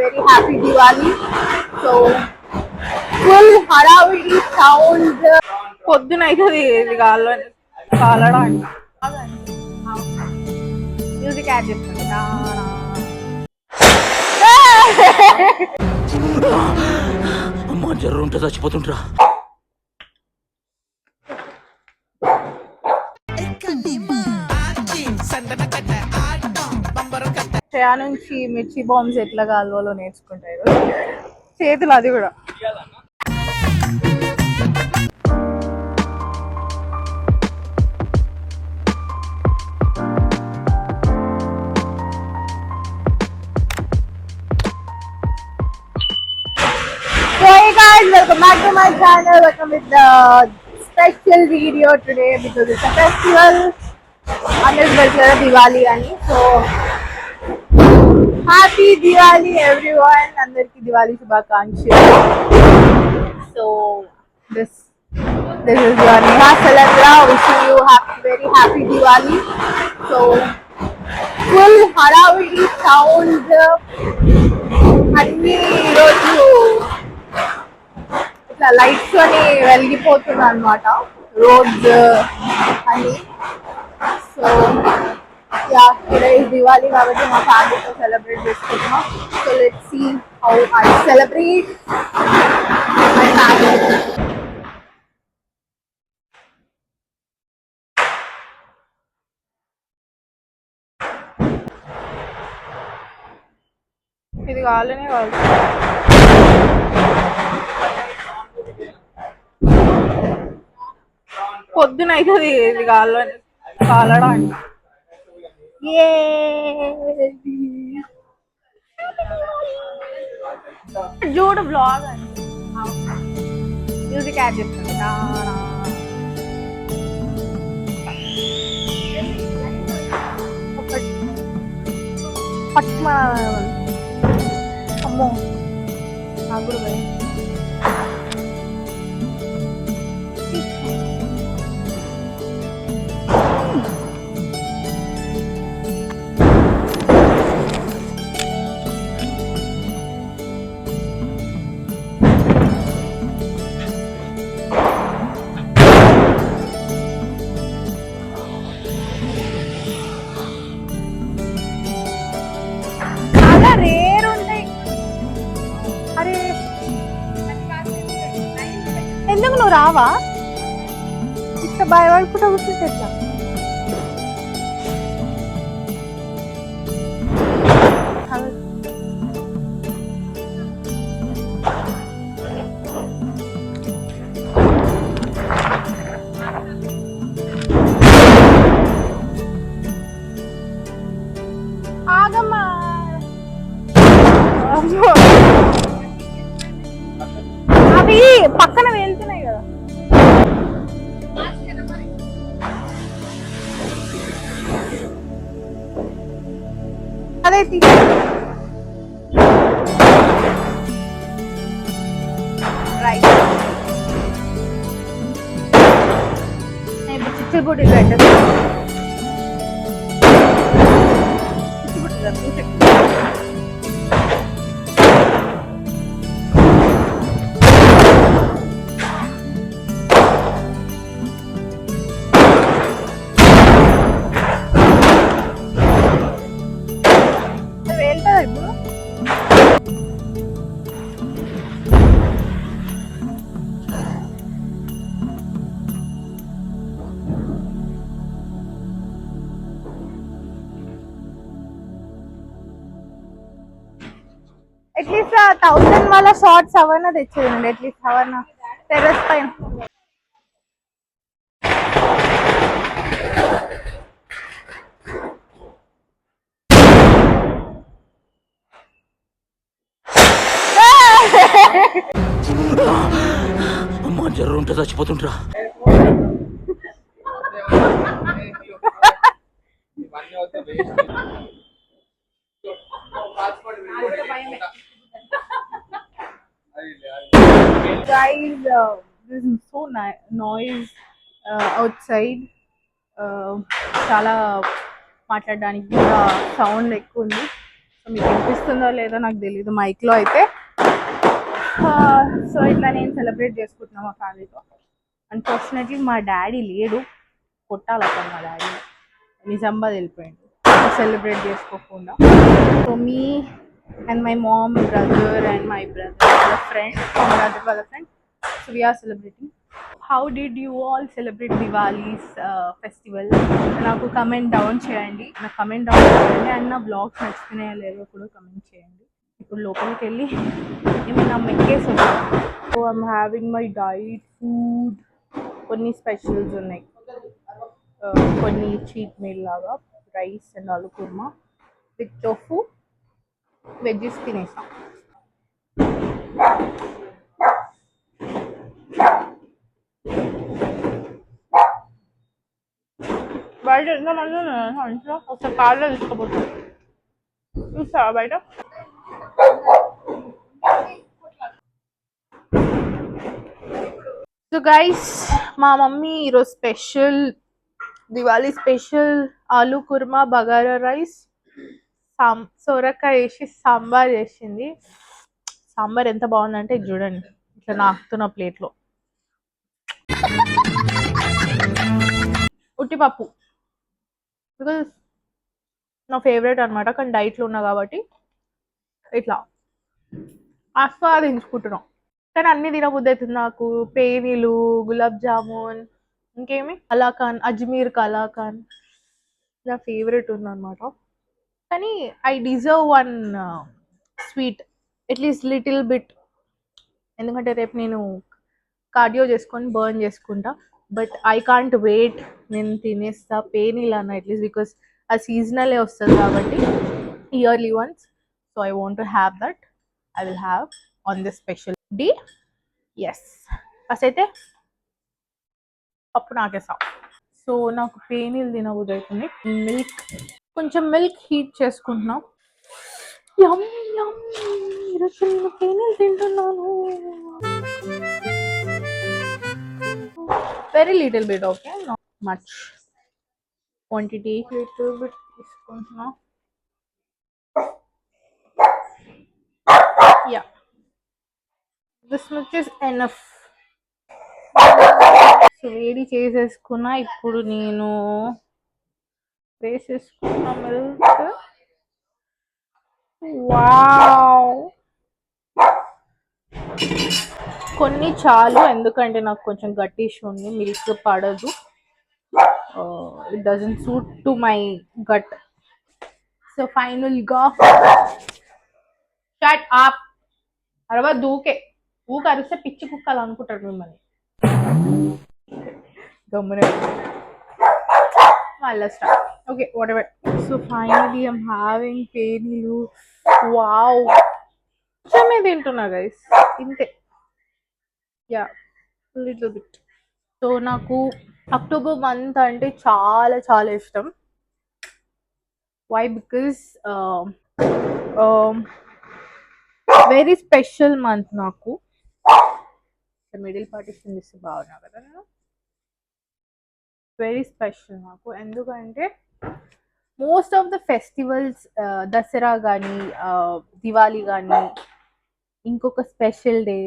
very happy Diwali. So full హడావిడి sound పొద్దున అవుతుంది ఇది కాలడానికి మ్యూజిక్ యాడ్ చేస్తుంది అమ్మా జర్రు ఉంటే చచ్చిపోతుంటరా. చయా నుంచి మిర్చి బాంబ్స్ ఎట్లా కాలువలో నేర్చుకుంటారు చేతులు అది కూడా. So hey guys, welcome back to my channel. Welcome with the special video today because it's a festival. Anders Balchara Diwali ani. So happy Diwali everyone. Andarki Diwali Shubhakankshalu. So this is your Neha Salandra wishing you very happy Diwali. So full హడావిడి sound అన్ని ఈరోజు ఇట్లా lights అని వెలిగిపోతుంది అనమాట roads అని. So ya today is Diwali కాబట్టి మా ఫ్యామిలీతో సెలబ్రేట్ చేసుకుంటున్నాం. So let's see how I celebrate my family. ఇది కావాలనే కావాలి. పొద్దున అవుతుంది ఇది కాలడానికి చూడు బ్లాగ్ అని మ్యూజిక్ యాడ్ చేస్తుంది పట్మ అమ్మో నాకు కూడా భయం. రేర్ ఉంటాయి. అరే ఎందుకు నువ్వు రావా? ఇట్లా భయపడుకుంటా కూర్చుంటే ఎట్లా? ఆగమ్మా అవి పక్కన వెళ్తున్నాయి కదా. అదే రైట్ చిచ్చుబుడి పెట్టదు. వెళ్తా ఇప్పుడు అట్లీస్ట్ 1000 వాళ్ళ షార్ట్స్ అవన్నా తెచ్చేదండి. అట్లీస్ట్ అవన్నా టెర్రస్ పైన అమ్మా జర్రు ఉంటే చచ్చిపోతుంటరా. Guys, this is so noise outside. చాలా మాట్లాడడానికి కూడా సౌండ్ ఎక్కువ ఉంది. సో మీకు వినిపిస్తుందో లేదో నాకు తెలియదు మైక్లో అయితే. సో ఇట్లా నేను సెలబ్రేట్ చేసుకుంటున్నాను మా ఫ్యామిలీతో. అన్ఫార్చునేట్లీ మా డాడీ లేడు, కొట్టాలి అక్కడ మా డాడీ నిజామాబాద్ వెళ్ళిపోయాడు సెలబ్రేట్ చేసుకోకుండా. So me and my mom, brother and my brother వాళ్ళ ఫ్రెండ్, మా బ్రదర్ వాళ్ళ friend, so we are celebrating. How did you all celebrate Diwalis festival? నాకు కమెంట్ డౌన్ చేయండి, నాకు కమెంట్ డౌన్ చేయండి అండ్ నా బ్లాగ్స్ నచ్చుతున్నాయో లేదో కూడా కమెంట్ చేయండి. ఇప్పుడు లోపలికి వెళ్ళి ఏమైనా మెక్కేసి వచ్చాను. So I'm having my diet food. కొన్ని స్పెషల్స్ ఉన్నాయి, కొన్ని చీట్ మీల్ లాగా రైస్ అండ్ ఆలు కుర్మా విత్ టోఫు, వెజ్జెస్ తినేసాం. బయట ఎంతమంది ఉన్నారు ఇంట్లో? ఒకసారి కార్లో తీసుకోపోతాం, చూస్తావా బయట? సో గైస్, మా మమ్మీ ఈరోజు స్పెషల్ దివాళీ స్పెషల్ ఆలు కుర్మా, బగారా రైస్, సొరకాయ వేసి సాంబార్ చేసింది. సాంబార్ ఎంత బాగుందంటే ఇది చూడండి, ఇట్లా నాకుతున్న ప్లేట్లో. ఉట్టిపప్పు బికాజ్ నా ఫేవరెట్ అనమాట, కానీ డైట్లో ఉన్నా కాబట్టి ఇట్లా ఆస్వాదించుకుంటున్నాం. కానీ అన్ని తినబుద్ధి అవుతుంది నాకు. పేనీలు, గులాబ్ జామున్, ఇంకేమి కలాకాన్, అజ్మీర్ కలాకాన్ నా ఫేవరెట్ ఉందన్నమాట. కానీ I deserve one sweet, at least little bit, ఎందుకంటే రేపు నేను కార్డియో చేసుకొని బర్న్ చేసుకుంటా. బట్ ఐ కాంట్ వెయిట్, నేను తినేస్తా పేనీలు అన్న అట్లీస్ట్, బికాస్ ఆ సీజనలే వస్తుంది కాబట్టి yearly once. So I want to have that, I will have on this special day. Yes, first అయితే పప్పు నాకేసా. సో నాకు పేనీలు తినబుద్ధి అవుతుంది. కొంచెం మిల్క్ హీట్ చేసుకుంటున్నాం. ఈరోజు నేను పేనీలు తింటున్నాను. Very little bit, okay, not much quantity, little bit తీసుకుంటున్నా. Yeah, this much is enough. So వేడి చేసేసుకున్నా, ఇప్పుడు నేను వేసేసుకున్న మిల్క్. వావ్, కొన్ని చాలు, ఎందుకంటే నాకు కొంచెం గట్టి ఇష్యూ ఉంది, మిల్క్ పడదు, it doesn't suit to my gut. So ఫైనల్గా షట్ అప్, అరవా దూకే, ఊక అరిస్తే పిచ్చి కుక్కలు అనుకుంటారు మిమ్మల్ని. గమ్మునే మళ్ళీ start. Okay, whatever. So finally I'm having పేనీలు. వావ్, కొంచెమే తింటున్నా గైస్, ఇంతే. Yeah, little bit. సో నాకు అక్టోబర్ మంత్ అంటే చాలా చాలా ఇష్టం. Why? Because very special month నాకు. మిడిల్ పార్టిషన్ ఇస్తే బాగున్నా కదా నేను. వెరీ స్పెషల్ నాకు, ఎందుకంటే most of the festivals, Dasara కానీ, దివాళీ కానీ, ఇంకొక స్పెషల్ డే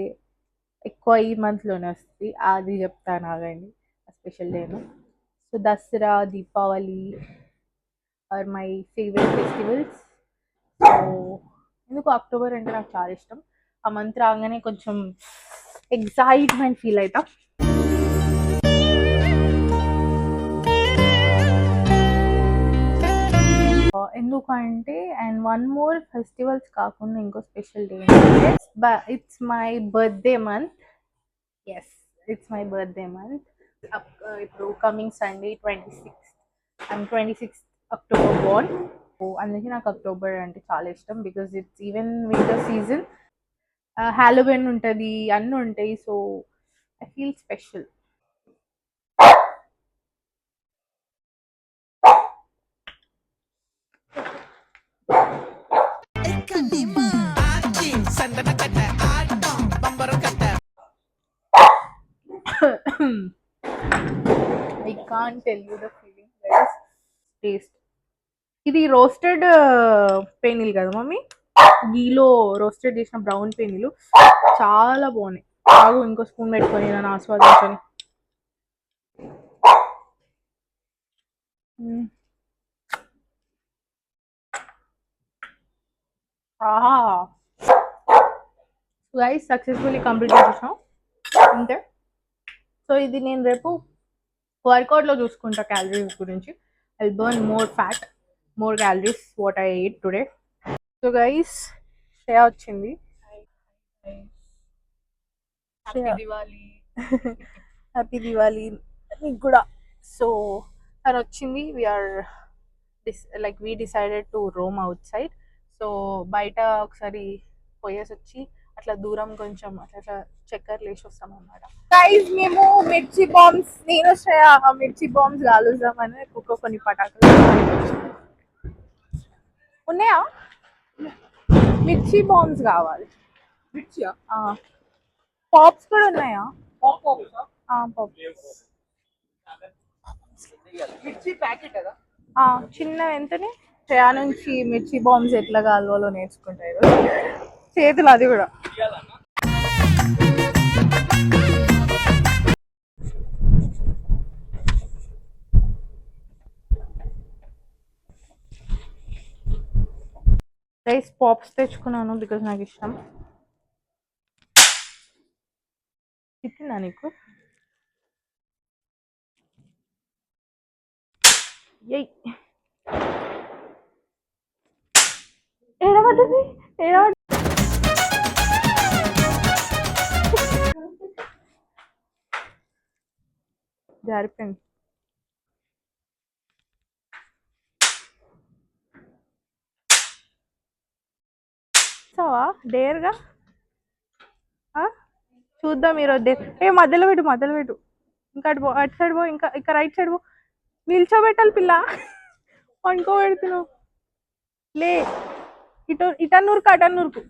ఎక్కువ ఈ మంత్లోనే వస్తుంది, అది చెప్తాను ఆగండి ఆ స్పెషల్ డేను. So Dasara, Deepavali are my favourite festivals. So ఎందుకు అక్టోబర్ అంటే నాకు చాలా ఇష్టం. ఆ మంత్ రాగానే కొంచెం ఎగ్జైట్మెంట్ ఫీల్ అవుతా. ఎందుకంటే అండ్ వన్ మోర్, ఫెస్టివల్స్ కాకుండా ఇంకో స్పెషల్ డే ఏంటంటే it's my birthday month. Yes, it's my birthday month. ఇప్పుడు coming Sunday 26th, I'm 26th October born. అందుకే నాకు అక్టోబర్ అంటే చాలా ఇష్టం, because it's even winter season, Halloween ఉంటుంది, అన్నీ ఉంటాయి. So I feel special. I can't tell you the feeling, guys. Taste. ఇది రోస్టెడ్ పేనీలు కదా మమ్మీ, గీలో రోస్టెడ్ చేసిన బ్రౌన్ పేనీలు చాలా బాగున్నాయి. బాగు ఇంకో స్పూన్ పెట్టుకొని నన్ను ఆస్వాదించని. ఆహా గైస్ సక్సెస్ఫుల్లీ కంప్లీట్ చేసేసాం అంతే. సో ఇది నేను రేపు వర్కౌట్లో చూసుకుంటా క్యాలరీస్ గురించి. I burn more fat, more calories what I ate today. So guys Shreya వచ్చింది. హ్యాపీ దివాలి నీకు కూడా. సో తను వచ్చింది. We are like we decided to roam అవుట్ సైడ్. సో బయట ఒకసారి పోయేసి వచ్చి అట్లా దూరం కొంచెం అట్లా చక్కర్లు వేసి వస్తాం అన్నమాట. గైస్ మేము మిర్చి బాంబ్స్, నేను శ్రేయ మిర్చి బాంబ్స్ కాలుద్దామని కొన్ని పటాకులు ఉన్నాయా, మిర్చి బాంబ్స్ కావాలి. పాప్స్ కూడా ఉన్నాయా? మిర్చి ప్యాకెట్ కదా చిన్న ఎంతని శ్రేయ నుంచి మిర్చి బాంబ్స్ ఎట్లా కాలువలో నేర్చుకుంటారు చేతులు, అది కూడా. రైస్ పాప్స్ తెచ్చుకున్నాను బికాజ్ నాకు ఇష్టం. ఇచ్చిందా నీకు? ఏడవద్దు ఏడవద్దు. జారిపోయింది. చావా డేర్గా చూద్దాం ఈరోజు డేర్. మధ్యలో పెట్టు, మధ్యలో పెట్టు. ఇంకా అటు పో, అటు సైడ్ పో, ఇంకా ఇక్కడ రైట్ సైడ్ పో. నిల్చోబెట్టాలి పిల్ల, పండుకోబెడుతున్నావు. లే ఇటన్నూరుకు అటన్నూరుకు.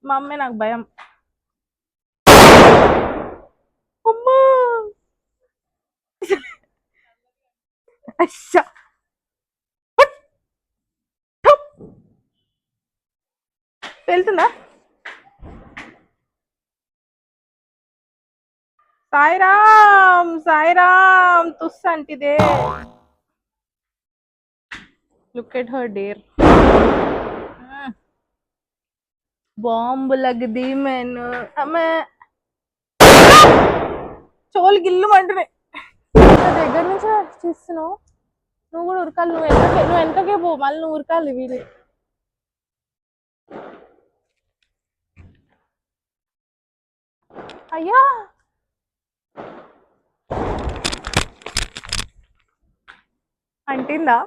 మా అమ్మే నాకు భయం. అమ్మా అచ్చా వెళ్తుందా? సాయిరామ్ సాయిరామ్ తుస్ అంటిదే. Look at her dare. బాంబు లగది మెను అమ్మే చోలు గిల్లు అంటున్నాయి. దగ్గర నుంచి చూస్తున్నావు నువ్వు కూడా ఉరకాలి. నువ్వు వెనకకే పో, మళ్ళీ నువ్వు ఉరకాలి. వీళ్ళు అయ్యా అంటిందా?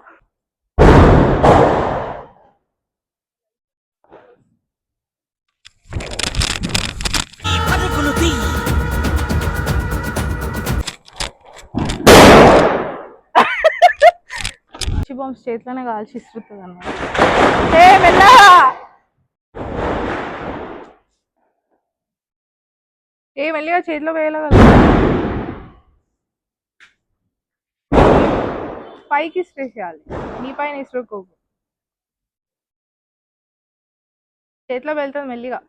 బాంబ్స్ చేతిలోనే కాల్చి ఇస్తుంది అన్నమాట. మెల్లిగా చేతిలో వేయగలదు. పైకి ఇసిరేసేయాలి, నీ పైన ఇసురుకోకు. చేతిలో వెళ్తుంది మెల్లిగా.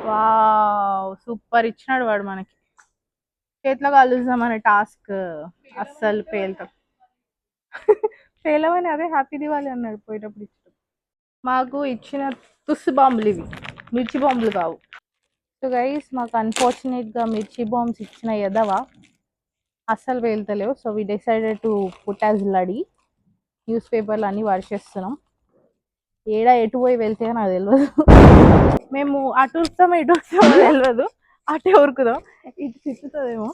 వావ్ సూపర్ ఇచ్చినాడు వాడు మనకి. చేతిలో కలుద్దాం అనే టాస్క్ అస్సలు పేలుతాం. పేలవని అదే హ్యాపీ దివాలి అన్నాడు పోయేటప్పుడు. ఇచ్చాడు మాకు ఇచ్చిన తుస్సు బాంబులు ఇవి, మిర్చి బాంబులు కావు. సో గైస్ మాకు అన్ఫార్చునేట్గా మిర్చి బాంబ్స్ ఇచ్చిన ఎదవా అస్సలు పేలుతలేవు. So we decided to put as లడీ. న్యూస్ పేపర్లు అన్నీ వర్షిస్తున్నాం. ఏడా ఎటు పోయి వెళ్తే నాకు తెలియదు. మేము అటు ఉరుకుతామో ఇటు ఉరుకుతామో తెలియదు. అటే ఉరుకుదాం, ఇటు తిప్పుతుందేమో.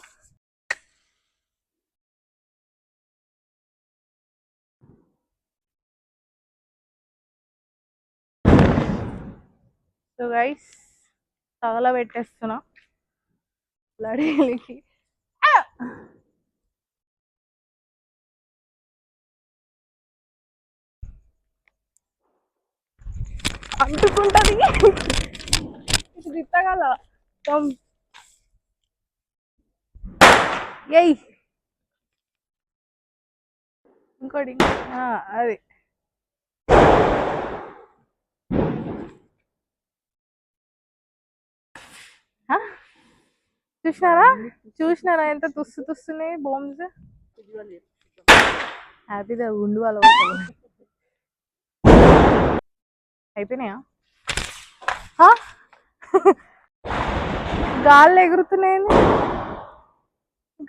So guys తగల పెట్టేస్తున్నా లడీలకి. అంటుకుంటది తిత్తగల. ఏయ్ ఇంకోటి అది చూసినారా ఎంత తుస్తున్నాయి బాంబ్స్. హ్యాపీగా ఉండు వాళ్ళ అయిపోయినాయా? గాల్లో ఎగురుతున్నాయి,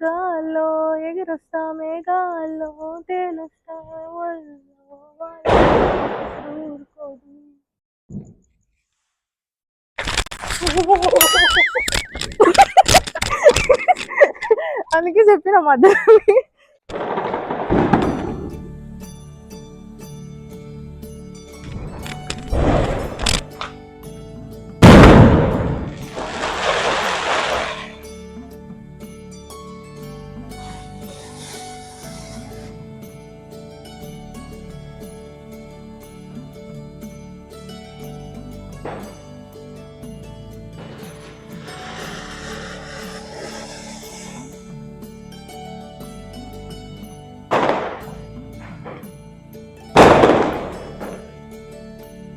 గాల్లో ఎగిరొస్తామే, గాల్లో తేలొస్తామే. అందుకే చెప్పిన మధ్యలో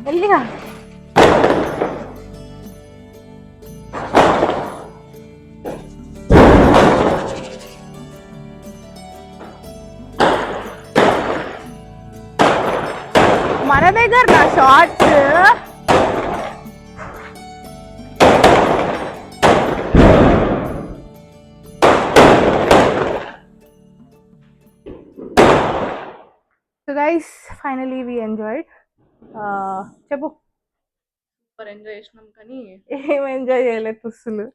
వెళ్ళిగా. మన దగ్గర నా shorts so guys finally we enjoyed. చెప్పు. సూపర్ ఎంజాయ్ చేసినాం కానీ ఏం ఎంజాయ్ చేయలేదు తుస్సులు.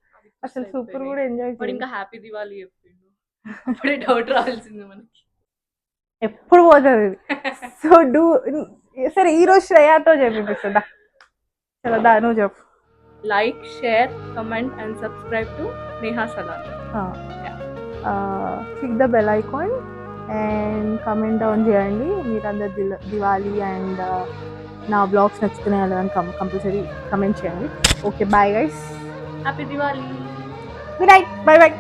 అసలు సూపర్ కూడా ఎంజాయ్ ఇప్పుడు ఇంకా హ్యాపీ దివాళీ చెప్పిండు. అప్పుడే డౌట్ రావాల్సింది మనకి. ఎప్పుడు పోతుంది ఇది. సో సరే ఈ రోజు శ్రేయాతో చెప్పిస్తుందా? చలో దా నువ్వు చెప్పు. Like, share, comment and subscribe to Neha salon. Click the bell icon and comment down చేయండి మీరందరు దివాళీ అండ్ నా బ్లాగ్స్ నచ్చుతున్నాయి అని కంపల్సరీ కమెంట్ చేయండి. Okay bye guys, happy Diwali, good night, bye by.